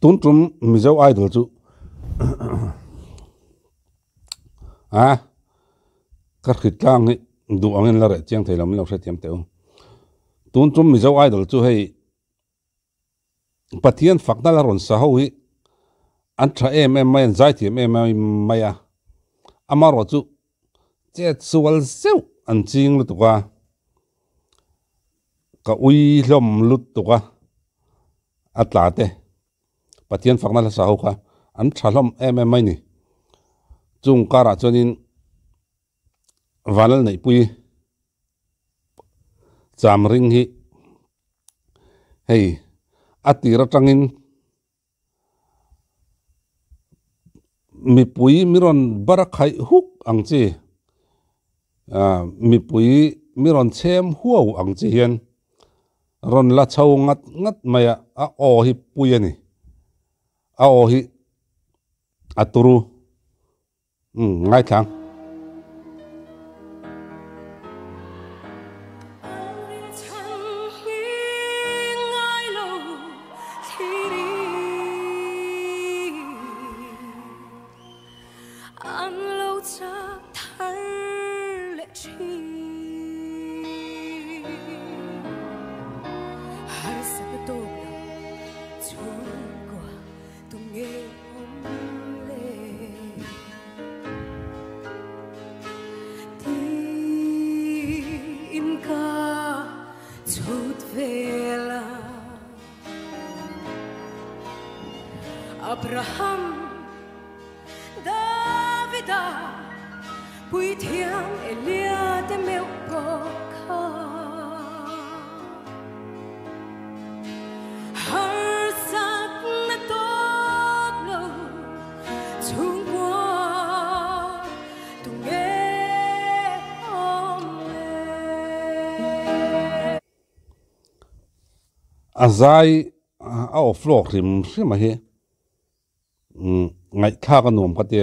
tun trum Mizo idol chu các khít lang ấy đủ anh là rẻ chiang thầy làm lâu sẽ tiêm tiêu tun trum Mizo idol chu hay pathian phật na la ron sa ho hi an tha em mai zai thiam em mai amaro chu che chual zeu an ching lu tuka ka ui hlom lut tuka atlate pathian phật na la sa ho kha an tha hlom em mai ni chung kara chonin Vanlalneihpuii Chamring hi hey atira tangin mi pui miron barakhai huk angchi mi pui miron chem huau angchi hian ron la chau ngat maya a o hi pui ani a o hi aturu ngai thang Abraham Davida Pui thiang Elia te meu ko kha har sak na tok lo chung qua tung nghe om le azai a oflok rim rim hi ngai kha ka nom ka te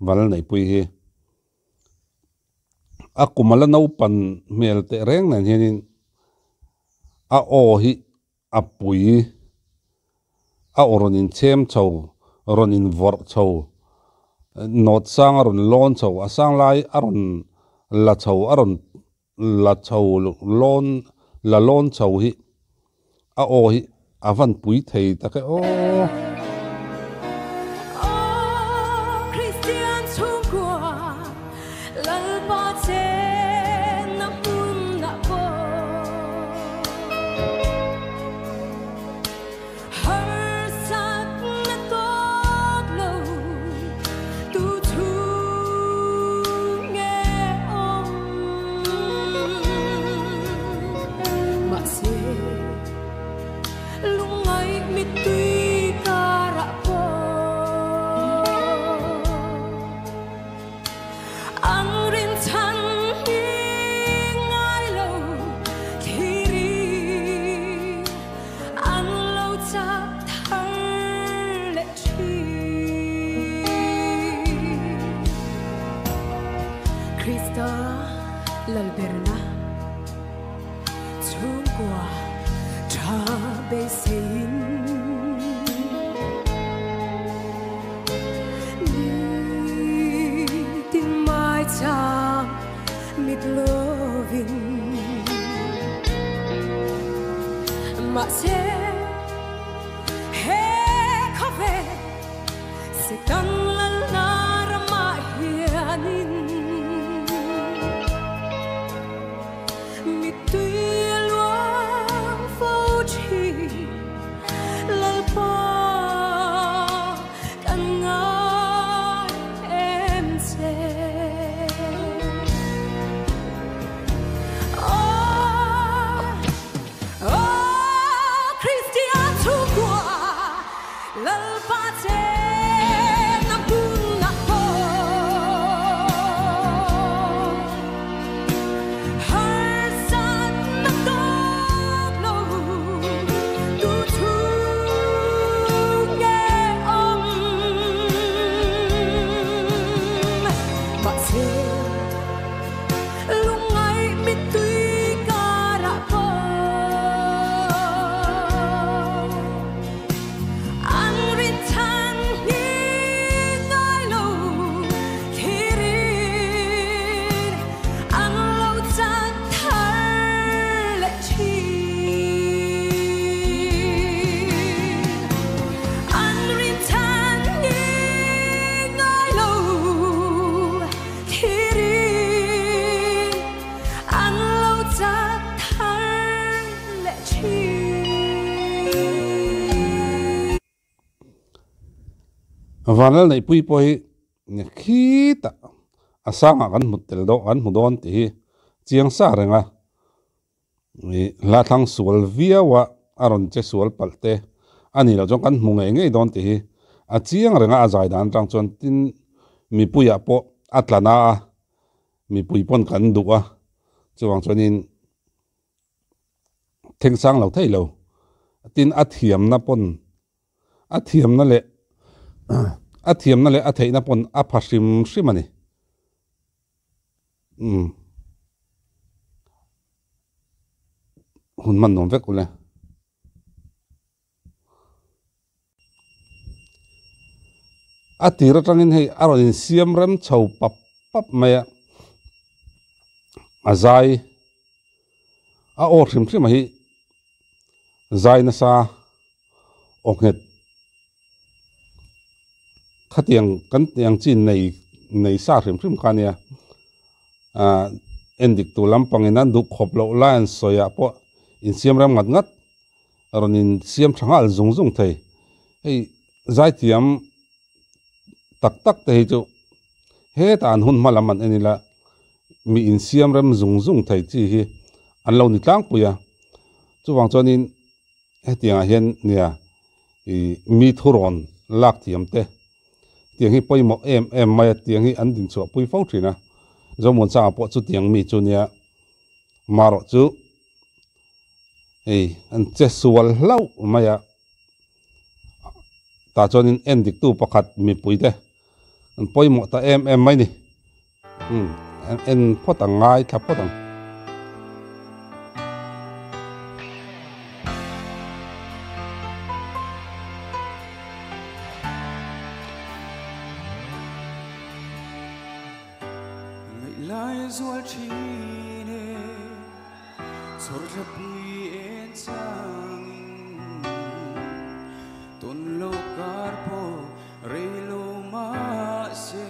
Vanlalneihpuii hi akumala no pan mel te reng nan hianin a o hi apui a oronin chem chau ronin vor chau not sang aron lon chau asang lai aron la chau aron la chau lon la lon chau hi a o hi avan pui thei ta ke o Lalberna chung qua tra be sein ni tin mai cha mit loving ma se he khave se tan la la ma hianin An Vanlalneihpuii pawh hi khita asanga kan hmutel do kan hmu dawn ti hi chiang sa renga la thlang sual viawa aron che sual palte ani lo jong kan hmu ngei dawn ti hi a chiang renga a zai dan tang chuan tin mipuia pawh atlana a mipui pon kan du a chuwang chuanin thengsang lo thei lo tin a thiam na pon a thiam na le a theina pon a phashim shrimani hun man nom vek ule a tira tangin hei aron in siam rem chho pap pap maya a zai a or shrim shrim hi zai na sa okhet khatiang kan tiang chin nei sa shrim shrim khania endik tu lampang in an du khop lo lan soya po in siam ram ngat ngat aron in siam thangal zung zung thei hei zai tiam tak tak te hi chu he tan hun malaman enila mi in siam ram zung zung thei chi hi an lo ni tlang puya chuwang chuanin he tianga hian nia mi thuron lak tiam te tiang hi poimo em mai tiang hi an din chu pui fo thina Zomuansanga po chu tiang mi chu nia maro chu an che sual hlau maya ta chuanin endik tu pakhat mi pui te an poimo ta em mai ni en photang ngai tha photang lai zual chine Dawrpuivengthar ton lo karpo relo ma se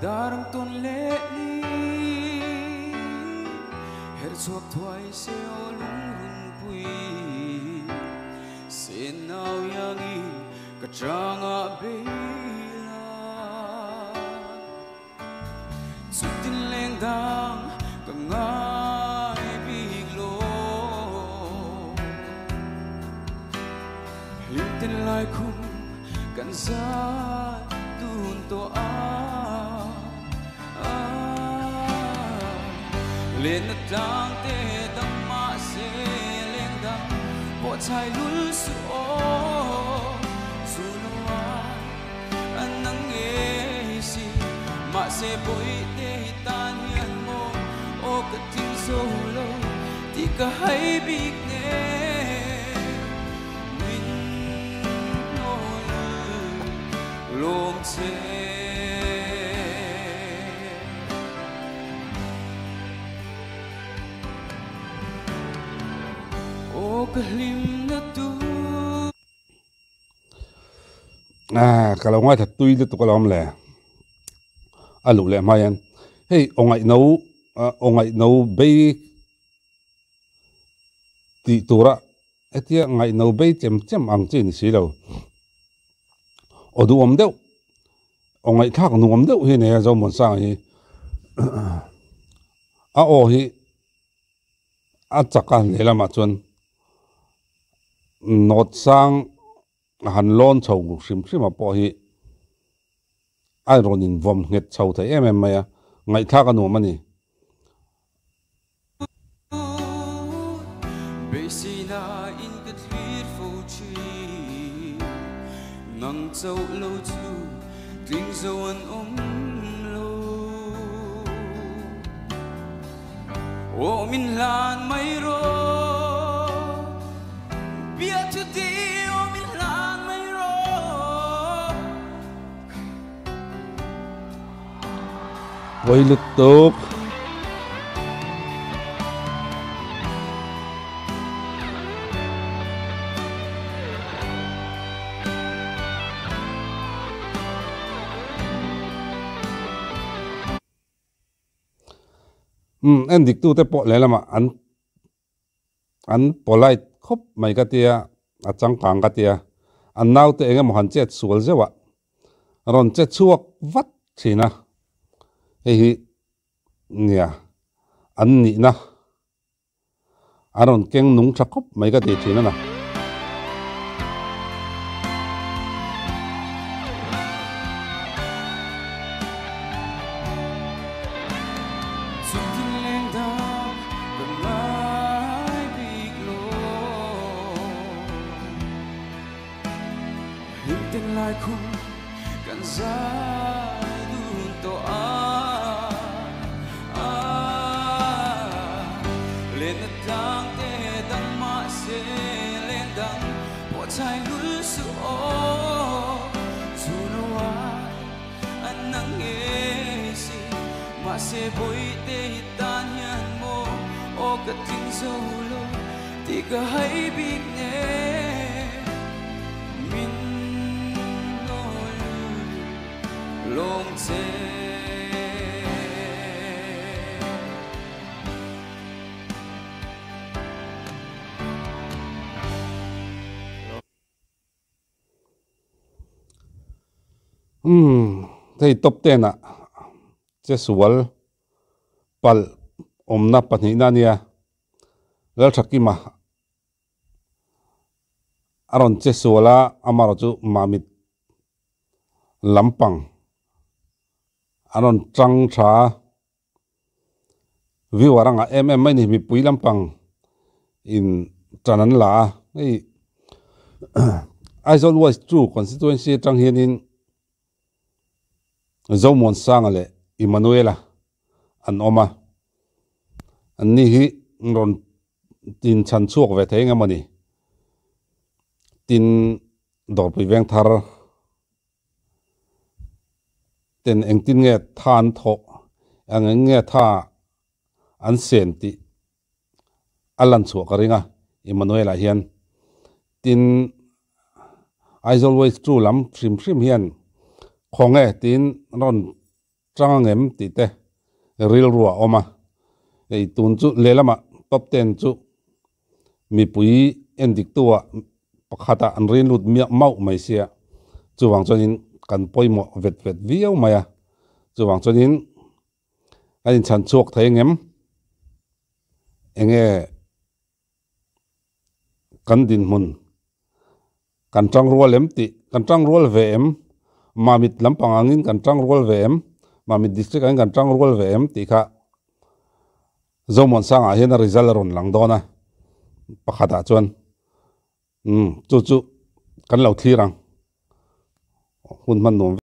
darang ton le li her chuak thwai se olung hun pui se nau yangi ka changa be tin leng dang ka ngai big lo lim tin lai khum kan sa tun to lên tang te dam ma se leng dang po chai lul su o su no an nang e si ma se boy tan hian mo o ka ting so lo ti ka hai big ne min no lom che o ka lim na tu kalau ngai thật tui le tu kalau am le alu le mayan hey ongai no be ti tura etia ngai no be chem ang chin si lo odu om deu ongai thak nu om deu hi ne Zomuansanga hi a o hi a chakan le lama chuan not sang han lon chho shrim shrim a po hi ai ron in vom nget chho thai em maya ngai thak anu mani Besina in the clear for tree nang châu lâu chu kinh dâu an lo o min lan mai ro bia tu ti o min lan mai ro voi lut tuk en dik tu te po le lama an polite khop mai ka tia a chang kang ka tia an nau te engemaw han chet sual zewa ron che chuak vat thina hi nia an ni na aron keng nung thakop mai ka ti thina na thei top ten a che sual pal omna pahnih na nia lal thakima aron che suala amaro chu mamit lampang aron tang tha viwaranga mai ni mi pui lampang in tranan la ei aizol was true constituency tang hianin Zomuansanga le Emmanuela an oma an ni hi ron tin chan chuak ve thei ngamani tin Dawrpuivengthar ten engtin nge than tho ang nge tha an sen ti alan chuak ringa Emmanuela hian tin is always true lam trim hian khonge tin ron trangem ti te ril ruwa oma ei tun chu lelama top 10 chu mi pui endik tua pakhata an rin lut mau mai sia chuwang chonin kan poimo vet viau maya chuwang chonin ain chan chuak thei ngem enge kan din mun kan tang rual ti kan tang rual ve mamit lampang angin kan tang rual ve mamit district angin kan tang rual ve ti kha Zomuansanga hian result ron lang dona pakhata chuan chu kan lo thirang hun man nom